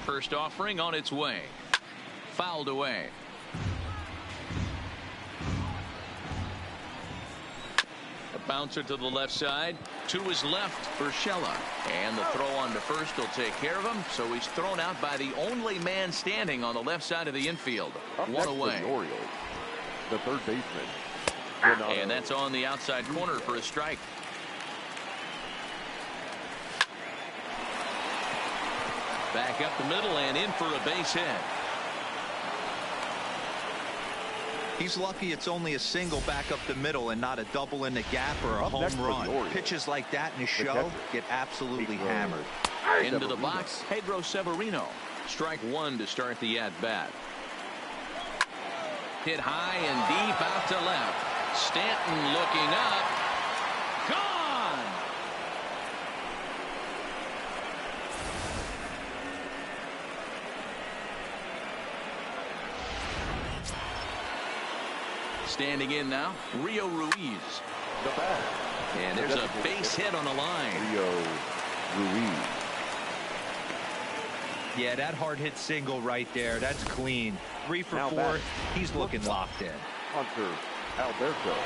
First offering on its way. Fouled away. A bouncer to the left side. To his left for Urshela. And the throw on to first will take care of him. So he's thrown out by the only man standing on the left side of the infield. One away. The Orioles, the third baseman. And that's on the outside corner for a strike. Back up the middle and in for a base hit. He's lucky it's only a single back up the middle and not a double in the gap or a home run. Pitches like that in a show get absolutely hammered. Into the box, Pedro Severino. Strike 1 to start the at-bat. Hit high and deep out to left. Stanton looking up. Gone! Standing in now, Rio Ruiz. The bat. And there's a base hit on the line. Rio Ruiz. Yeah, that hard hit single right there. That's clean. 3 for 4. He's looking locked in. Hunter Alberto.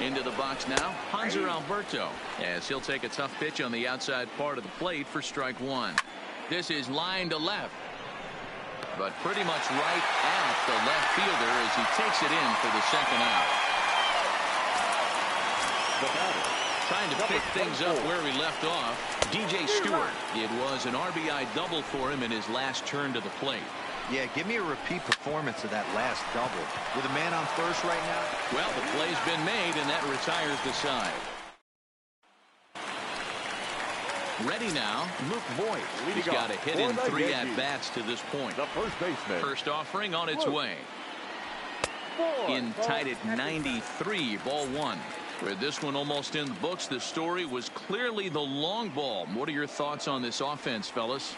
Into the box now, Hanser Alberto, as he'll take a tough pitch on the outside part of the plate for strike 1. This is line to left, but pretty much right at the left fielder as he takes it in for the second out. The batter. Trying to pick things up where he left off, DJ Stewart. It was an RBI double for him in his last turn to the plate. Yeah, give me a repeat performance of that last double. With a man on first right now. Well, the play's been made, and that retires the side. Ready now, Luke Voigt. He's got a hit in 3 at-bats to this point. The first baseman. First offering on its way. In tied at 93, ball 1. With this one almost in the books, the story was clearly the long ball. What are your thoughts on this offense, fellas?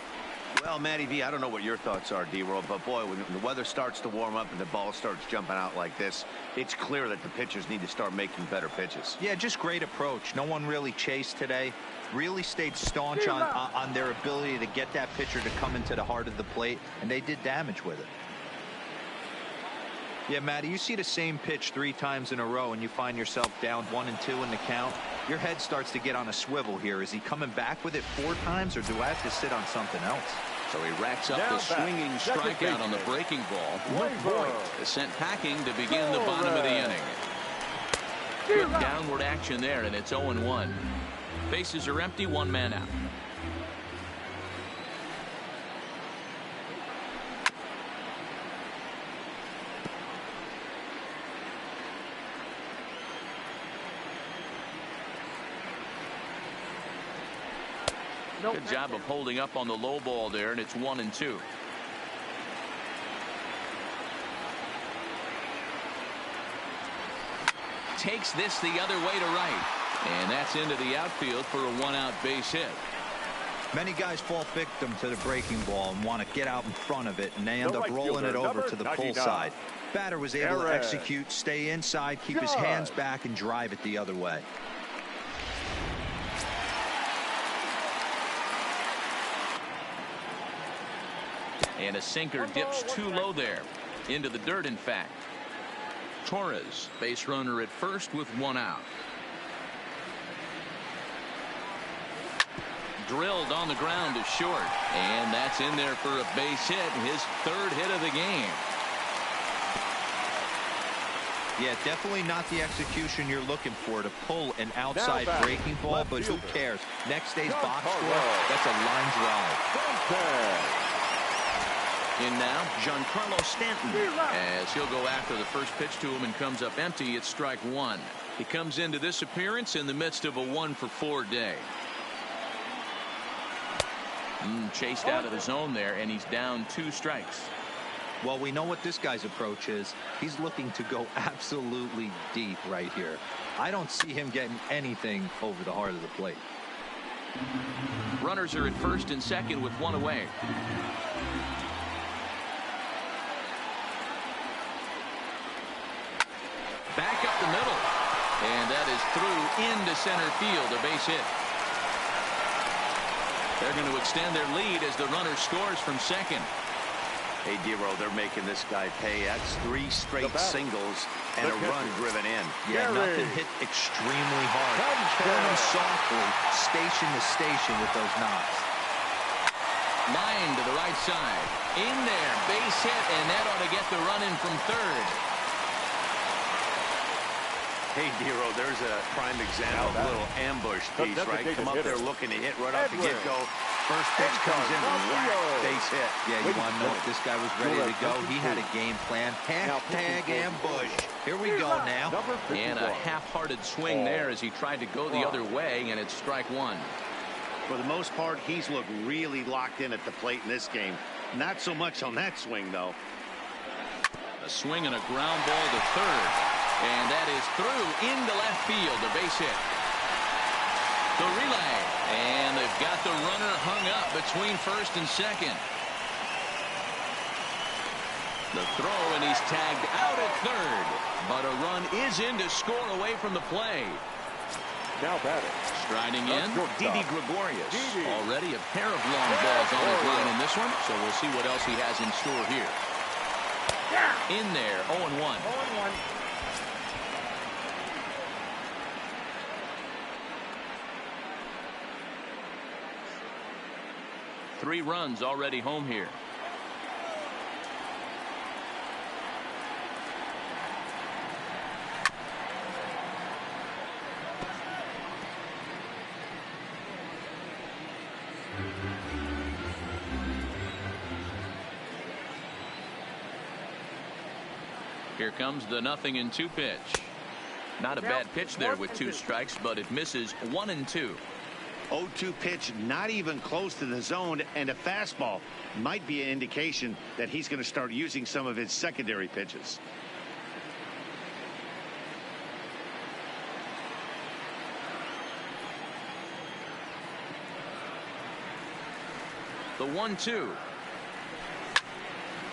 Well, Matty V, I don't know what your thoughts are, D-Roll, but boy, when the weather starts to warm up and the ball starts jumping out like this, it's clear that the pitchers need to start making better pitches. Yeah, just great approach. No one really chased today. Really stayed staunch on their ability to get that pitcher to come into the heart of the plate, and they did damage with it. Yeah, Matty, you see the same pitch 3 times in a row and you find yourself down 1 and 2 in the count. Your head starts to get on a swivel here. Is he coming back with it 4 times, or do I have to sit on something else? So he racks up the swinging strikeout on the breaking ball. Luke Voigt is sent packing to begin the bottom of the inning. Good downward action there, and it's 0-1. Bases are empty, 1 man out. Good job of holding up on the low ball there, and it's 1-2. takes this the other way to right. And that's into the outfield for a one-out base hit. Many guys fall victim to the breaking ball and want to get out in front of it, and they end up rolling it over to the pull side. Batter was able to execute, stay inside, keep his hands back, and drive it the other way. And a sinker dips too low there. Into the dirt, in fact. Torres, base runner at first with one out. Drilled on the ground to short. And that's in there for a base hit. His third hit of the game. Yeah, definitely not the execution you're looking for to pull an outside breaking ball, but who cares? Next day's box score, that's a line drive. In now, Giancarlo Stanton, as he'll go after the first pitch to him and comes up empty. It's strike one. He comes into this appearance in the midst of a 1-for-4 day. Chased out of the zone there, and he's down 2 strikes. Well, we know what this guy's approach is. He's looking to go absolutely deep right here. I don't see him getting anything over the heart of the plate. Runners are at first and second with one away. Back up the middle. And that is through into center field, a base hit. They're going to extend their lead as the runner scores from second. Hey, Dero, they're making this guy pay. That's 3 straight singles and a run driven in. Yeah, nothing hit extremely hard. Turning softly, station to station with those knocks. Line to the right side. In there, base hit, and that ought to get the run in from third. Hey, Dero, there's a prime example of a little ambush piece, right? Come up there looking to hit right off the get-go. First pitch comes in, whack, base hit. Yeah, you want to know if this guy was ready to go? He had a game plan. Hashtag ambush. Here we go now. And a half-hearted swing there as he tried to go the other way, and it's strike one. For the most part, he's looked really locked in at the plate in this game. Not so much on that swing, though. A swing and a ground ball to third. And that is through into left field, a base hit. The relay, and they've got the runner hung up between first and second. The throw, and he's tagged out at third. But a run is in to score away from the play. Now batting. Striding in, Didi Gregorius. Already a pair of long balls on his line in this one, so we'll see what else he has in store here. In there, 0-1. 0-1. 3 runs already home here. Here comes the 0-2 pitch. Not a bad pitch there with 2 strikes, but it misses 1-2. 0-2 pitch, not even close to the zone, and a fastball might be an indication that he's going to start using some of his secondary pitches. The 1-2.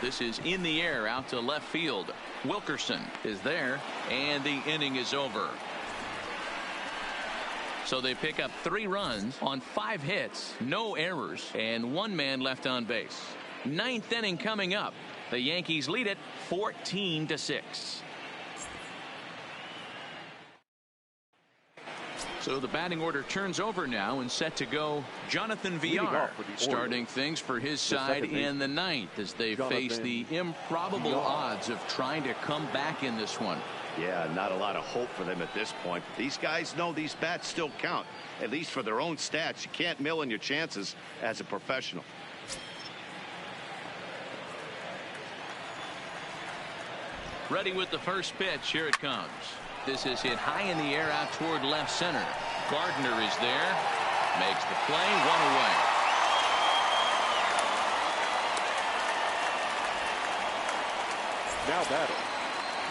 This is in the air out to left field. Wilkerson is there, and the inning is over. So they pick up 3 runs on 5 hits, no errors, and 1 man left on base. 9th inning coming up. The Yankees lead it 14-6. So the batting order turns over now and set to go Jonathan Villar, starting things for his side in the 9th as they face the improbable odds of trying to come back in this one. Yeah, not a lot of hope for them at this point. These guys know these bats still count, at least for their own stats. You can't mill in your chances as a professional. Ready with the first pitch. Here it comes. This is hit high in the air out toward left center. Gardner is there. Makes the play. 1 away. Now batting.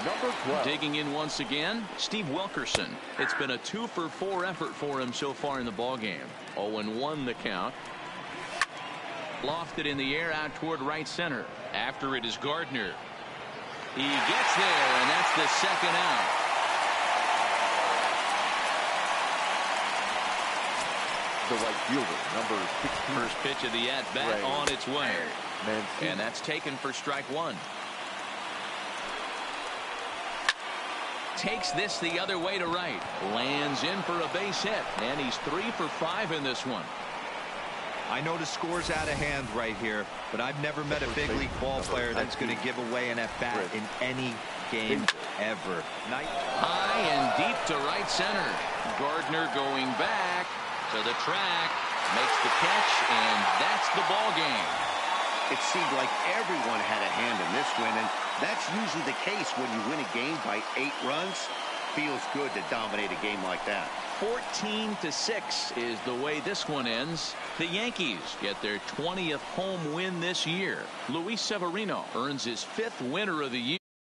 Number 12. Digging in once again, Steve Wilkerson. It's been a 2-for-4 effort for him so far in the ballgame. 0-1 the count. Lofted in the air out toward right center. After it is Gardner. He gets there, and that's the second out. The right fielder, number 16. First pitch of the at-bat on its way. And that's taken for strike one. Takes this the other way to right. Lands in for a base hit. And he's 3 for 5 in this one. I know the score's out of hand right here, but I've never met a big league ball player that's going to give away an at-bat in any game ever. High and deep to right center. Gardner going back to the track. Makes the catch, and that's the ball game. It seemed like everyone had a hand in this win, and that's usually the case when you win a game by 8 runs. Feels good to dominate a game like that. 14-6 is the way this one ends. The Yankees get their 20th home win this year. Luis Severino earns his 5th winner of the year.